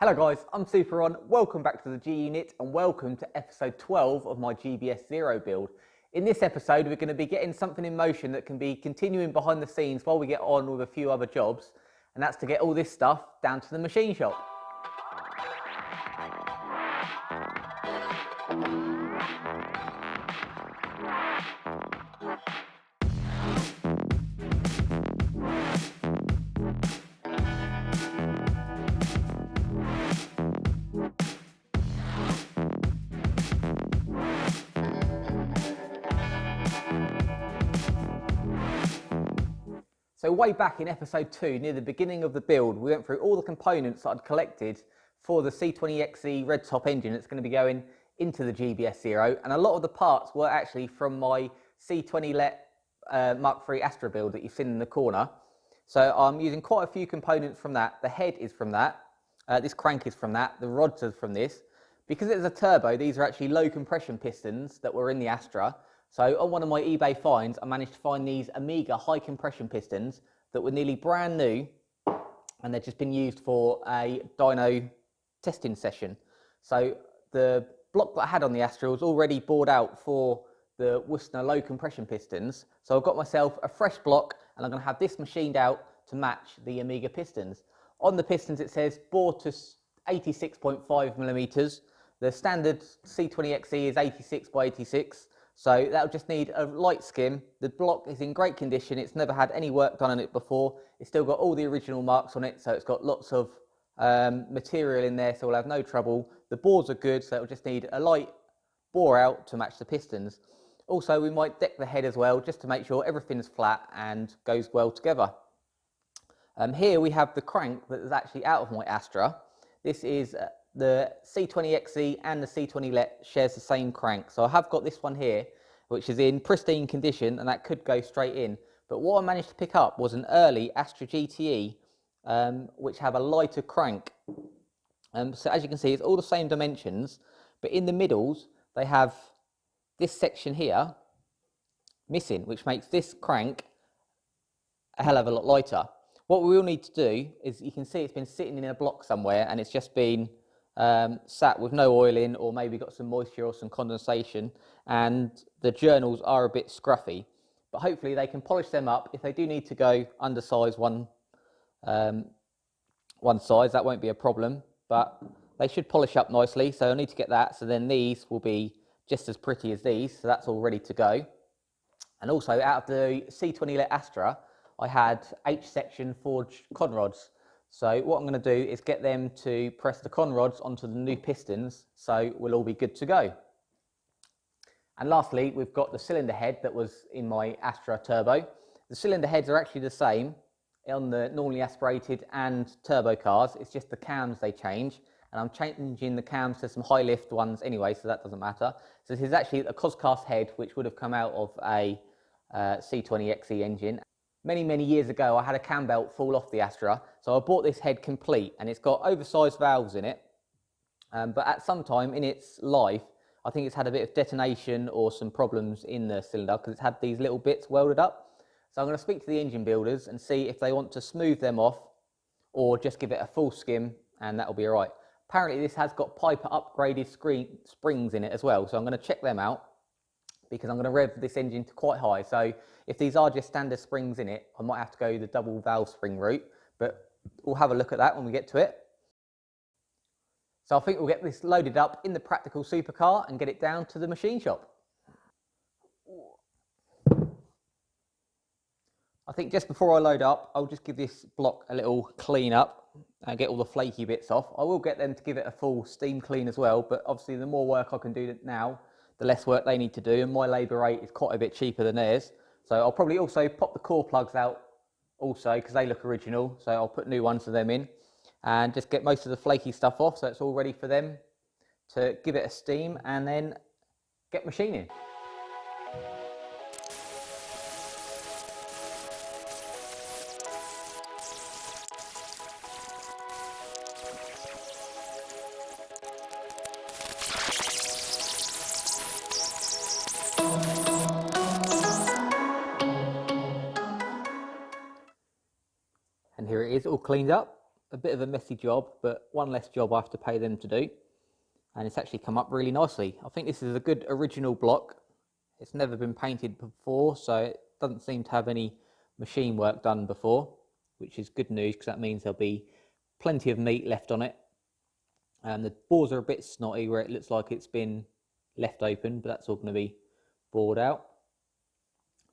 Hello guys, I'm Super. Welcome back to the G Unit and welcome to episode 12 of my GBS0 build. In this episode we're going to be getting something in motion that can be continuing behind the scenes while we get on with a few other jobs, and that's to get all this stuff down to the machine shop. So way back in episode 2, near the beginning of the build, we went through all the components that I'd collected for the C20XE red top engine that's going to be going into the GBS0, and a lot of the parts were actually from my C20LET Mark III Astra build that you've seen in the corner. So I'm using quite a few components from that. The head is from that, this crank is from that, the rods are from this. Because it's a turbo, these are actually low compression pistons that were in the Astra. So on one of my eBay finds, I managed to find these Amiga high compression pistons that were nearly brand new, and they've just been used for a dyno testing session. So the block that I had on the Astra was already bored out for the Worcester low compression pistons. So I've got myself a fresh block and I'm going to have this machined out to match the Amiga pistons. On the pistons it says bore to 86.5 millimeters. The standard C20XE is 86 by 86. So that'll just need a light skim. The block is in great condition. It's never had any work done on it before. It's still got all the original marks on it, so it's got lots of material in there, so we'll have no trouble. The bores are good, so it'll just need a light bore out to match the pistons. Also, we might deck the head as well, just to make sure everything's flat and goes well together. Here we have the crank that is actually out of my Astra. This is the C20XE and the C20LET shares the same crank. So I have got this one here, which is in pristine condition, and that could go straight in. But what I managed to pick up was an early Astra GTE, which have a lighter crank. So as you can see, it's all the same dimensions, but in the middles, they have this section here missing, which makes this crank a hell of a lot lighter. What we will need to do is, you can see it's been sitting in a block somewhere, and it's just been sat with no oil in, or maybe got some moisture or some condensation, and the journals are a bit scruffy, but hopefully they can polish them up. If they do need to go undersize one size, that won't be a problem, but they should polish up nicely. So I need to get that, so then these will be just as pretty as these, so that's all ready to go. And also, out of the C20LET Astra, I had H-section forged conrods. So what I'm going to do is get them to press the conrods onto the new pistons, so we'll all be good to go. And lastly, we've got the cylinder head that was in my Astra Turbo. The cylinder heads are actually the same on the normally aspirated and turbo cars. It's just the cams they change, and I'm changing the cams to some high lift ones anyway, so that doesn't matter. So this is actually a Coscast head, which would have come out of a C20XE engine. Many years ago, I had a cam belt fall off the Astra, so I bought this head complete, and it's got oversized valves in it. But at some time in its life, I think it's had a bit of detonation or some problems in the cylinder, because it's had these little bits welded up. So I'm going to speak to the engine builders and see if they want to smooth them off, or just give it a full skim, and that'll be all right. Apparently this has got Piper upgraded springs in it as well, so I'm going to check them out, because I'm going to rev this engine to quite high. So if these are just standard springs in it, I might have to go the double valve spring route, but we'll have a look at that when we get to it. So I think we'll get this loaded up in the practical supercar and get it down to the machine shop. I think just before I load up, I'll just give this block a little clean up and get all the flaky bits off. I will get them to give it a full steam clean as well, but obviously the more work I can do now, the less work they need to do, and my labour rate is quite a bit cheaper than theirs. So I'll probably also pop the core plugs out also, because they look original, so I'll put new ones of them in and just get most of the flaky stuff off, so it's all ready for them to give it a steam and then get machining. And here it is all cleaned up. a bit of a messy job, but one less job I have to pay them to do. And it's actually come up really nicely. I think this is a good original block. It's never been painted before, so it doesn't seem to have any machine work done before, which is good news because that means there'll be plenty of meat left on it. And the bores are a bit snotty where it looks like it's been left open, but that's all going to be bored out.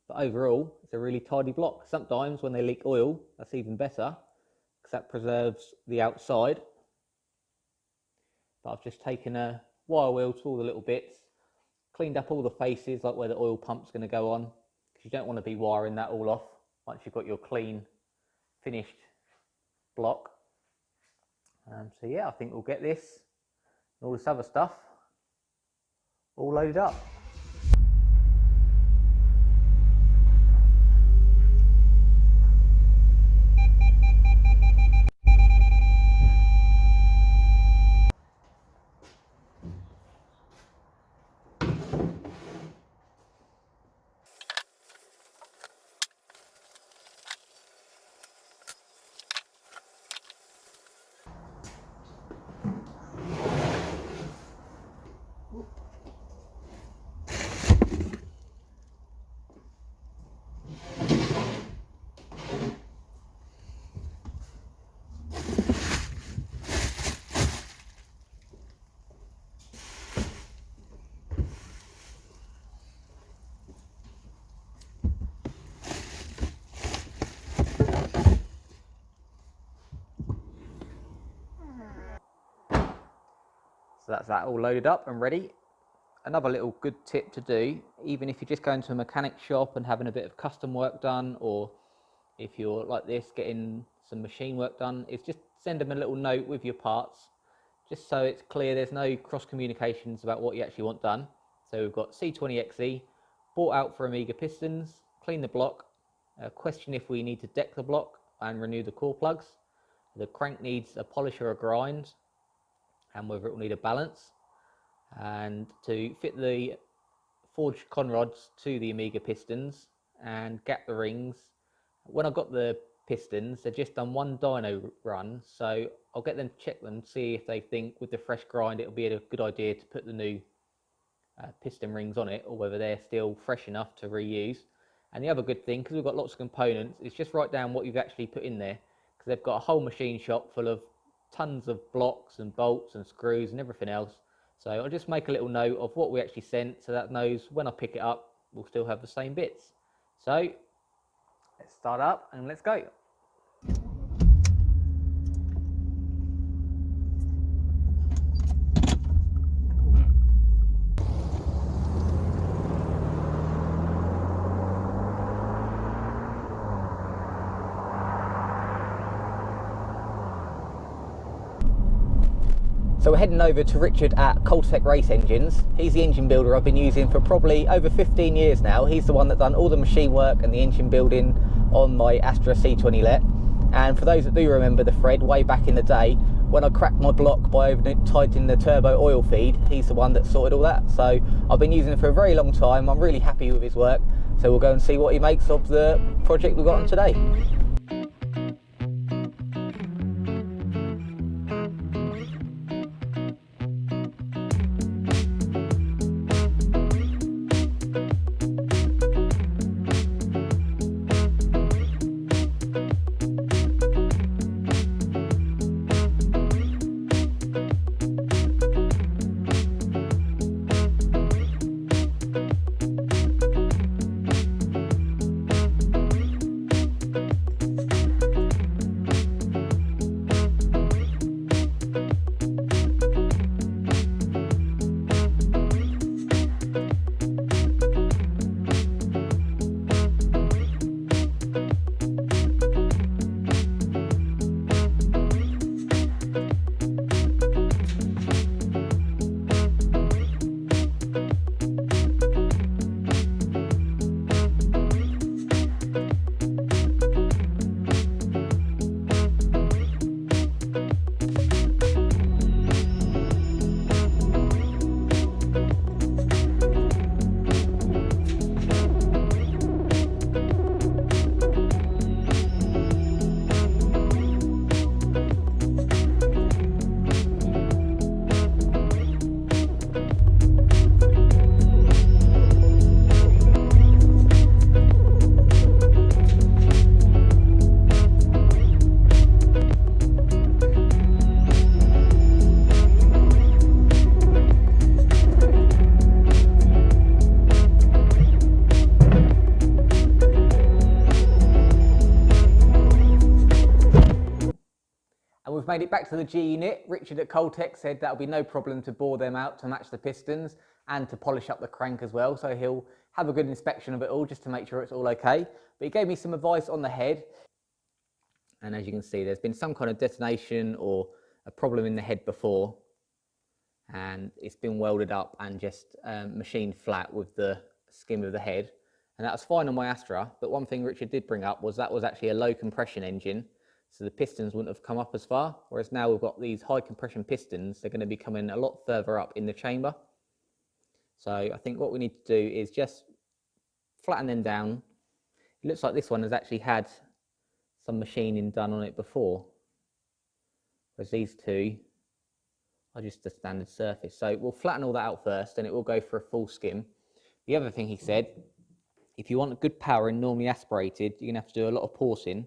But overall, it's a really tidy block. Sometimes when they leak oil, that's even better because that preserves the outside. But I've just taken a wire wheel to all the little bits, cleaned up all the faces, like where the oil pump's going to go on, because you don't want to be wiring that all off once you've got your clean, finished block. So yeah, I think we'll get this and all this other stuff all loaded up. So that's that all loaded up and ready. Another little good tip to do, even if you're just going to a mechanic shop and having a bit of custom work done, or if you're like this, getting some machine work done, is just send them a little note with your parts, just so it's clear there's no cross communications about what you actually want done. So we've got C20XE, bought out for Amiga pistons, clean the block, question if we need to deck the block and renew the core plugs. The crank needs a polish or a grind, and whether it will need a balance, and to fit the forged conrods to the Amiga pistons and gap the rings. When I got the pistons, they've just done one dyno run, so I'll get them to check them, see if they think with the fresh grind it'll be a good idea to put the new piston rings on it, or whether they're still fresh enough to reuse. And the other good thing, because we've got lots of components, is just write down what you've actually put in there, because they've got a whole machine shop full of tons of blocks and bolts and screws and everything else. So I'll just make a little note of what we actually sent, so that knows when I pick it up we'll still have the same bits. So let's start up and let's go. So we're heading over to Richard at Coltec Race Engines. He's the engine builder I've been using for probably over 15 years now. He's the one that done all the machine work and the engine building on my Astra C20 Let. And for those that do remember the thread way back in the day, when I cracked my block by tightening the turbo oil feed, he's the one that sorted all that. So I've been using it for a very long time. I'm really happy with his work. So we'll go and see what he makes of the project we've got on today. made it back to the G unit. Richard at Coltec said that'll be no problem to bore them out to match the pistons and to polish up the crank as well. So he'll have a good inspection of it all just to make sure it's all okay. But he gave me some advice on the head. And as you can see, there's been some kind of detonation or a problem in the head before. And it's been welded up and just machined flat with the skim of the head. And that was fine on my Astra. But one thing Richard did bring up was that was actually a low compression engine. So the pistons wouldn't have come up as far. Whereas now we've got these high compression pistons. They're going to be coming a lot further up in the chamber. So I think what we need to do is just flatten them down. It looks like this one has actually had some machining done on it before. Whereas these two are just a standard surface. So we'll flatten all that out first and it will go for a full skim. The other thing he said, if you want good power and normally aspirated, you're going to have to do a lot of porcing.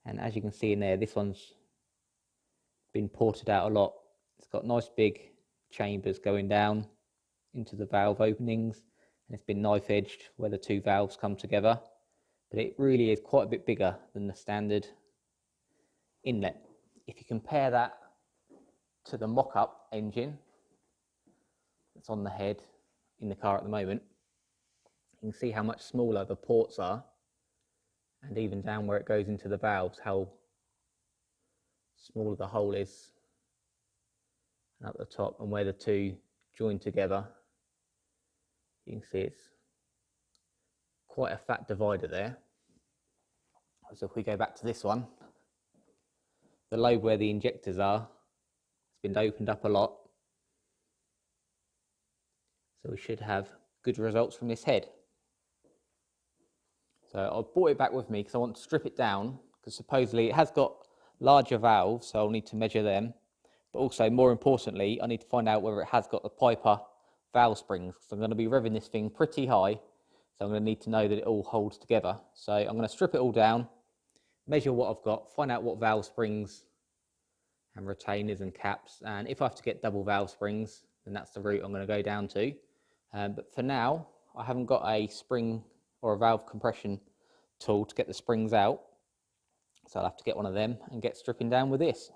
And as you can see in there, this one's been ported out a lot. It's got nice big chambers going down into the valve openings, and it's been knife edged where the two valves come together. But it really is quite a bit bigger than the standard inlet. If you compare that to the mock-up engine that's on the head in the car at the moment, you can see how much smaller the ports are, and even down where it goes into the valves, how small the hole is, and up the top, and where the two join together, you can see it's quite a fat divider there. So if we go back to this one, the lobe where the injectors are, it's been opened up a lot. So we should have good results from this head. So I brought it back with me because I want to strip it down, because supposedly it has got larger valves, so I'll need to measure them. But also, more importantly, I need to find out whether it has got the Piper valve springs, because I'm going to be revving this thing pretty high, so I'm going to need to know that it all holds together. So I'm going to strip it all down, measure what I've got, find out what valve springs and retainers and caps, and if I have to get double valve springs, then that's the route I'm going to go down to. But for now, I haven't got a spring or a valve compression tool to get the springs out, so I'll have to get one of them and get stripping down with this.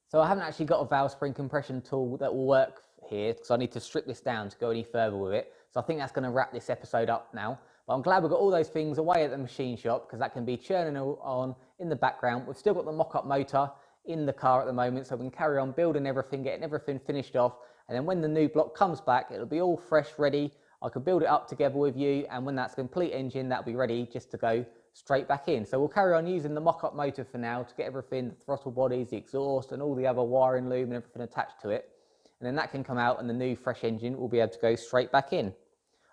So I haven't actually got a valve spring compression tool that will work here, because I need to strip this down to go any further with it. So I think that's going to wrap this episode up now. But I'm glad we've got all those things away at the machine shop, because that can be churning on in the background. We've still got the mock-up motor in the car at the moment, so we can carry on building everything, getting everything finished off. And then when the new block comes back, it'll be all fresh, ready. I could build it up together with you, and when that's a complete engine, that'll be ready just to go straight back in. So we'll carry on using the mock-up motor for now to get everything, the throttle bodies, the exhaust, and all the other wiring loom and everything attached to it. And then that can come out, and the new fresh engine will be able to go straight back in.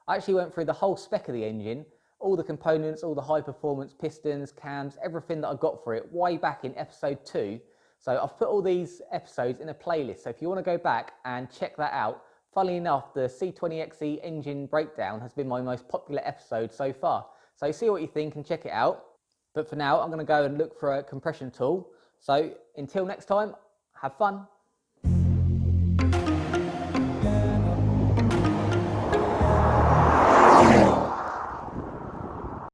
I actually went through the whole spec of the engine, all the components, all the high performance pistons, cams, everything that I got for it way back in episode 2. So I've put all these episodes in a playlist. So if you want to go back and check that out, funnily enough, the C20XE engine breakdown has been my most popular episode so far. So see what you think and check it out. But for now, I'm going to go and look for a compression tool. So until next time, have fun.